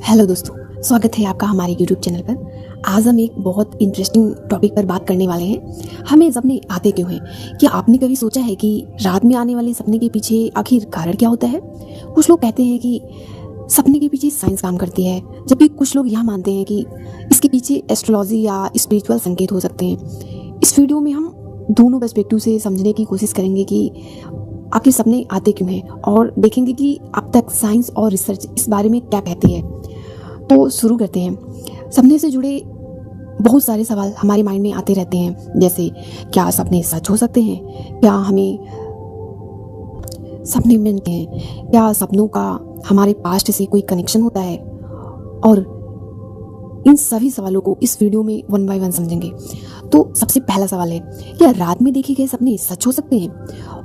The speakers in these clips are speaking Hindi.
हेलो दोस्तों, स्वागत है आपका हमारे यूट्यूब चैनल पर। आज हम एक बहुत इंटरेस्टिंग टॉपिक पर बात करने वाले हैं। हमें सपने आते क्यों हैं? क्या आपने कभी सोचा है कि रात में आने वाले सपने के पीछे आखिर कारण क्या होता है? कुछ लोग कहते हैं कि सपने के पीछे साइंस काम करती है, जबकि कुछ लोग यह मानते हैं कि इसके पीछे एस्ट्रोलॉजी या स्पिरिचुअल संकेत हो सकते हैं। इस वीडियो में हम दोनों पर्सपेक्टिव से समझने की कोशिश करेंगे कि आखिर सपने आते क्यों हैं, और देखेंगे कि अब तक साइंस और रिसर्च इस बारे में क्या कहती है। तो शुरू करते हैं। सपने से जुड़े बहुत सारे सवाल हमारे माइंड में आते रहते हैं, जैसे क्या सपने सच हो सकते हैं? क्या हमें सपने मिलते हैं? क्या सपनों का हमारे पास्ट से कोई कनेक्शन होता है? और इन सभी सवालों को इस वीडियो में वन बाय वन समझेंगे। तो सबसे पहला सवाल है, क्या रात में देखे गए सपने सच हो सकते हैं?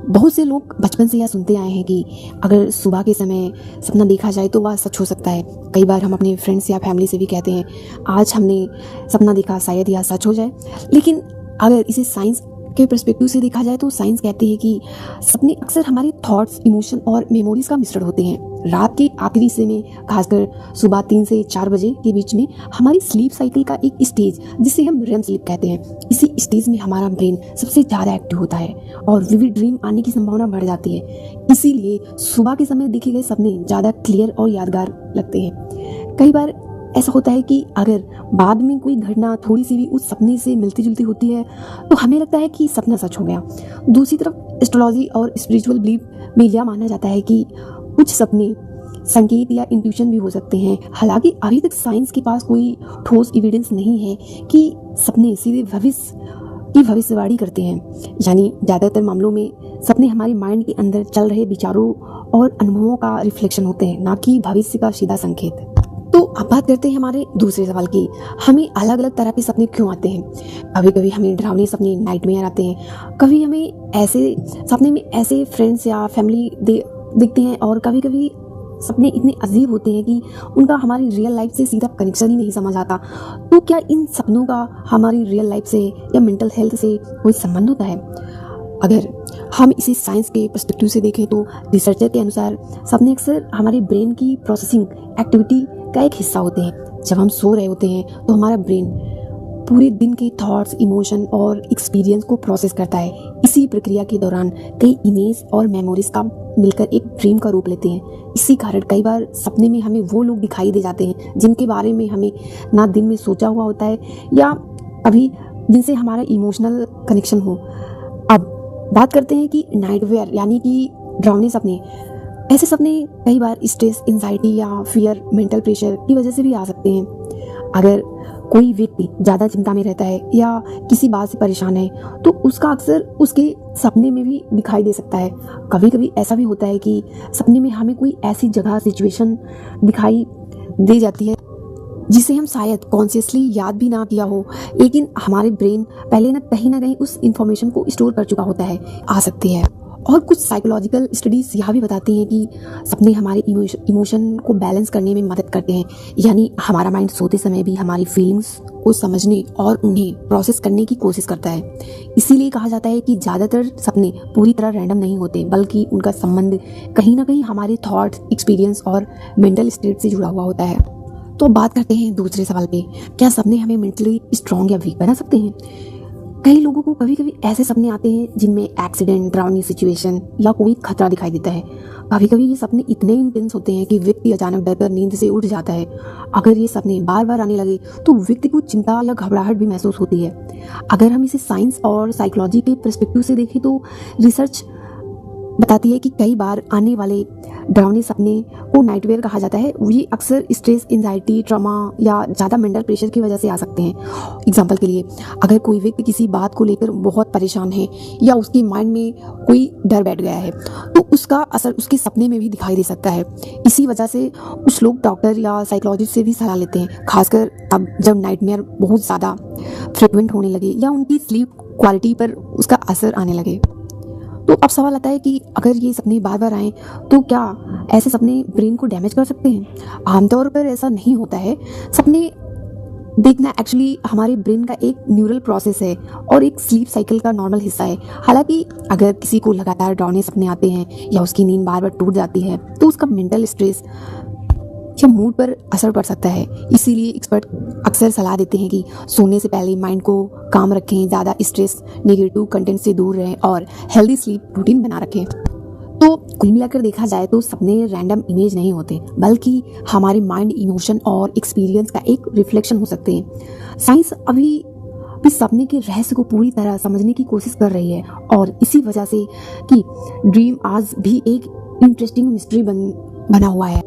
बहुत से लोग बचपन से यह सुनते आए हैं कि अगर सुबह के समय सपना देखा जाए तो वह सच हो सकता है। कई बार हम अपने फ्रेंड्स या फैमिली से भी कहते हैं, आज हमने सपना देखा, शायद यह सच हो जाए। लेकिन अगर इसे साइंस के पर्सपेक्टिव से देखा जाए तो साइंस कहती है कि सपने अक्सर हमारे थॉट्स, इमोशन और मेमोरीज का मिश्रण होते हैं। रात के आखिरी हिस्से में, खासकर सुबह 3 से 4 बजे के बीच में, हमारी स्लीप साइकिल का एक स्टेज जिसे हम रेम स्लीप कहते हैं, इसी स्टेज में हमारा ब्रेन सबसे ज़्यादा एक्टिव होता है और विविड ड्रीम आने की संभावना बढ़ जाती है। इसीलिए सुबह के समय देखे गए सपने ज़्यादा क्लियर और यादगार लगते हैं। कई बार ऐसा होता है कि अगर बाद में कोई घटना थोड़ी सी भी उस सपने से मिलती जुलती होती है तो हमें लगता है कि सपना सच हो गया। दूसरी तरफ एस्ट्रोलॉजी और स्पिरिचुअल बिलीफ में यह माना जाता है कि कुछ सपने संकेत या इंट्यूशन भी हो सकते हैं। हालांकि अभी तक साइंस के पास कोई ठोस एविडेंस नहीं है कि सपने सीधे भविष्य की भविष्यवाणी करते हैं। यानी ज़्यादातर मामलों में सपने हमारे माइंड के अंदर चल रहे विचारों और अनुभवों का रिफ्लेक्शन होते हैं, ना कि भविष्य का सीधा संकेत। तो अब बात करते हैं हमारे दूसरे सवाल की, हमें अलग अलग तरह के सपने क्यों आते हैं? कभी कभी हमें डरावने सपने, नाइटमेयर आते हैं। कभी हमें ऐसे सपने में ऐसे फ्रेंड्स या फैमिली दिखते हैं, और कभी कभी सपने इतने अजीब होते हैं कि उनका हमारी रियल लाइफ से सीधा कनेक्शन ही नहीं समझ आता। तो क्या इन सपनों का हमारी रियल लाइफ से या मेंटल हेल्थ से कोई संबंध होता है? अगर हम इसे साइंस के पर्सपेक्टिव से देखें तो रिसर्चर के अनुसार सपने अक्सर हमारे ब्रेन की प्रोसेसिंग एक्टिविटी का एक हिस्सा होते हैं। जब हम सो रहे होते हैं तो हमारा ब्रेन पूरे दिन के थॉट्स, इमोशन और एक्सपीरियंस को प्रोसेस करता है। इसी प्रक्रिया के दौरान कई इमेज और मेमोरीज का मिलकर एक ड्रीम का रूप लेते हैं। इसी कारण कई बार सपने में हमें वो लोग दिखाई दे जाते हैं जिनके बारे में हमें ना दिन में सोचा हुआ होता है या अभी जिनसे हमारा इमोशनल कनेक्शन हो। अब बात करते हैं कि नाइटमेयर यानी कि डरावने सपने। ऐसे सपने कई बार स्ट्रेस, एंजाइटी या फियर, मेंटल प्रेशर की वजह से भी आ सकते हैं। अगर कोई व्यक्ति ज़्यादा चिंता में रहता है या किसी बात से परेशान है तो उसका अक्सर उसके सपने में भी दिखाई दे सकता है। कभी कभी ऐसा भी होता है कि सपने में हमें कोई ऐसी जगह, सिचुएशन दिखाई दे जाती है जिसे हम शायद कॉन्शियसली याद भी ना किया हो, लेकिन हमारे ब्रेन पहले ना कहीं उस इंफॉर्मेशन को स्टोर कर चुका होता है। आ सकती है। और कुछ साइकोलॉजिकल स्टडीज यह भी बताती हैं कि सपने हमारे इमोशन को बैलेंस करने में मदद करते हैं। यानी हमारा माइंड सोते समय भी हमारी फीलिंग्स को समझने और उन्हें प्रोसेस करने की कोशिश करता है। इसीलिए कहा जाता है कि ज़्यादातर सपने पूरी तरह रैंडम नहीं होते, बल्कि उनका संबंध कहीं ना कहीं हमारे थॉट्स, एक्सपीरियंस और मेंटल स्टेट से जुड़ा हुआ होता है। तो बात करते हैं दूसरे सवाल पे, क्या सपने हमें मेंटली स्ट्रॉन्ग या वीक बना सकते हैं? कई लोगों को कभी कभी ऐसे सपने आते हैं जिनमें एक्सीडेंट, डरावनी सिचुएशन या कोई खतरा दिखाई देता है। कभी कभी ये सपने इतने इंटेंस होते हैं कि व्यक्ति अचानक डरकर नींद से उठ जाता है। अगर ये सपने बार बार आने लगे तो व्यक्ति को चिंता या घबराहट भी महसूस होती है। अगर हम इसे साइंस और साइकोलॉजी के पर्सपेक्टिव से देखें तो रिसर्च बताती है कि कई बार आने वाले डरावने सपने को नाइटमेयर कहा जाता है। ये अक्सर स्ट्रेस, एंजाइटी, ट्रॉमा या ज़्यादा मेंटल प्रेशर की वजह से आ सकते हैं। एग्जाम्पल के लिए, अगर कोई व्यक्ति किसी बात को लेकर बहुत परेशान है या उसके माइंड में कोई डर बैठ गया है तो उसका असर उसके सपने में भी दिखाई दे सकता है। इसी वजह से कुछ लोग डॉक्टर या साइकोलॉजिस्ट से भी सलाह लेते हैं, खासकर अब जब नाइटमेयर बहुत ज़्यादा फ्रिक्वेंट होने लगे या उनकी स्लीप क्वालिटी पर उसका असर आने लगे। तो अब सवाल आता है कि अगर ये सपने बार बार आएँ तो क्या ऐसे सपने ब्रेन को डैमेज कर सकते हैं? आमतौर पर ऐसा नहीं होता है। सपने देखना एक्चुअली हमारे ब्रेन का एक न्यूरल प्रोसेस है और एक स्लीप साइकिल का नॉर्मल हिस्सा है। हालांकि अगर किसी को लगातार डरावने सपने आते हैं या उसकी नींद बार बार टूट जाती है तो उसका मेंटल स्ट्रेस या मूड पर असर पड़ सकता है। इसीलिए एक्सपर्ट अक्सर सलाह देते हैं कि सोने से पहले माइंड को काम रखें, ज़्यादा स्ट्रेस, नेगेटिव कंटेंट से दूर रहें और हेल्दी स्लीप रूटीन बना रखें। तो कुल मिलाकर देखा जाए तो सपने रैंडम इमेज नहीं होते, बल्कि हमारे माइंड, इमोशन और एक्सपीरियंस का एक रिफ्लेक्शन हो सकते हैं। साइंस अभी भी सपने के रहस्य को पूरी तरह समझने की कोशिश कर रही है और इसी वजह से कि ड्रीम आज भी एक इंटरेस्टिंग मिस्ट्री बना हुआ है।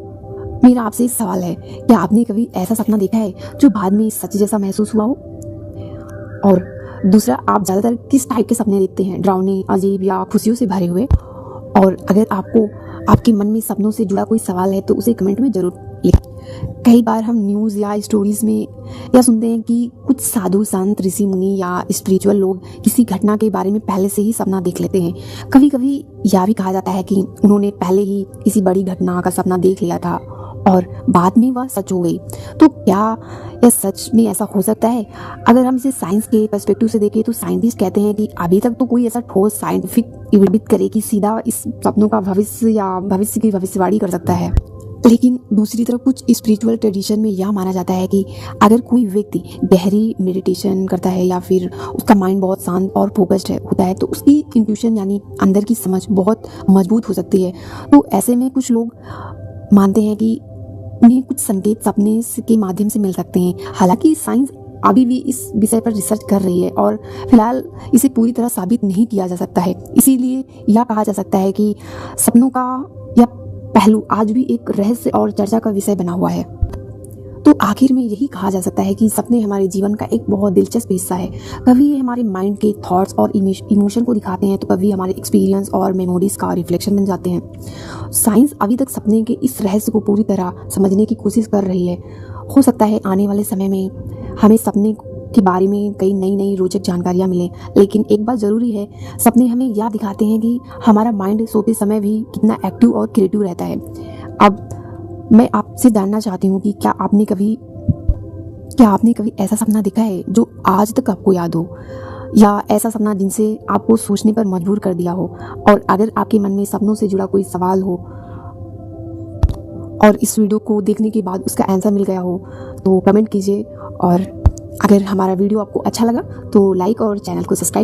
मेरा आपसे एक सवाल है, क्या आपने कभी ऐसा सपना देखा है जो बाद में सच जैसा महसूस हुआ हो? और दूसरा, आप ज़्यादातर किस टाइप के सपने देखते हैं, डरावने, अजीब या खुशियों से भरे हुए? और अगर आपको आपके मन में सपनों से जुड़ा कोई सवाल है तो उसे कमेंट में ज़रूर लिखें। कई बार हम न्यूज़ या स्टोरीज़ में या सुनते हैं कि कुछ साधु संत, ऋषि मुनि या स्पिरिचुअल लोग किसी घटना के बारे में पहले से ही सपना देख लेते हैं। कभी कभी यह भी कहा जाता है कि उन्होंने पहले ही किसी बड़ी घटना का सपना देख लिया था और बाद में वह सच हो गई। तो क्या यह सच में ऐसा हो सकता है? अगर हम इसे साइंस के पर्सपेक्टिव से देखें तो साइंटिस्ट कहते हैं कि अभी तक तो कोई ऐसा ठोस साइंटिफिक एविडेंस करे कि सीधा इस सपनों का भविष्य या भविष्य की भविष्यवाणी कर सकता है। लेकिन दूसरी तरफ कुछ स्पिरिचुअल ट्रेडिशन में यह माना जाता है कि अगर कोई व्यक्ति गहरी मेडिटेशन करता है या फिर उसका माइंड बहुत शांत और फोकस्ड होता है तो उसकी इंट्यूशन यानी अंदर की समझ बहुत मजबूत हो सकती है। तो ऐसे में कुछ लोग मानते हैं कि उन्हें कुछ संकेत सपने के माध्यम से मिल सकते हैं। हालांकि साइंस अभी भी इस विषय पर रिसर्च कर रही है और फिलहाल इसे पूरी तरह साबित नहीं किया जा सकता है। इसीलिए यह कहा जा सकता है कि सपनों का यह पहलू आज भी एक रहस्य और चर्चा का विषय बना हुआ है। तो आखिर में यही कहा जा सकता है कि सपने हमारे जीवन का एक बहुत दिलचस्प हिस्सा है। कभी ये हमारे माइंड के थॉट्स और इमोशन को दिखाते हैं तो कभी हमारे एक्सपीरियंस और मेमोरीज का रिफ्लेक्शन बन जाते हैं। साइंस अभी तक सपने के इस रहस्य को पूरी तरह समझने की कोशिश कर रही है। हो सकता है आने वाले समय में हमें सपने के बारे में कई नई रोचक जानकारियाँ मिलें, लेकिन एक बात ज़रूरी है, सपने हमें यह दिखाते हैं कि हमारा माइंड सोते समय भी कितना एक्टिव और क्रिएटिव रहता है। अब मैं आपसे जानना चाहती हूँ कि क्या आपने कभी ऐसा सपना देखा है जो आज तक आपको याद हो, या ऐसा सपना जिनसे आपको सोचने पर मजबूर कर दिया हो? और अगर आपके मन में सपनों से जुड़ा कोई सवाल हो और इस वीडियो को देखने के बाद उसका आंसर मिल गया हो तो कमेंट कीजिए। और अगर हमारा वीडियो आपको अच्छा लगा तो लाइक और चैनल को सब्सक्राइब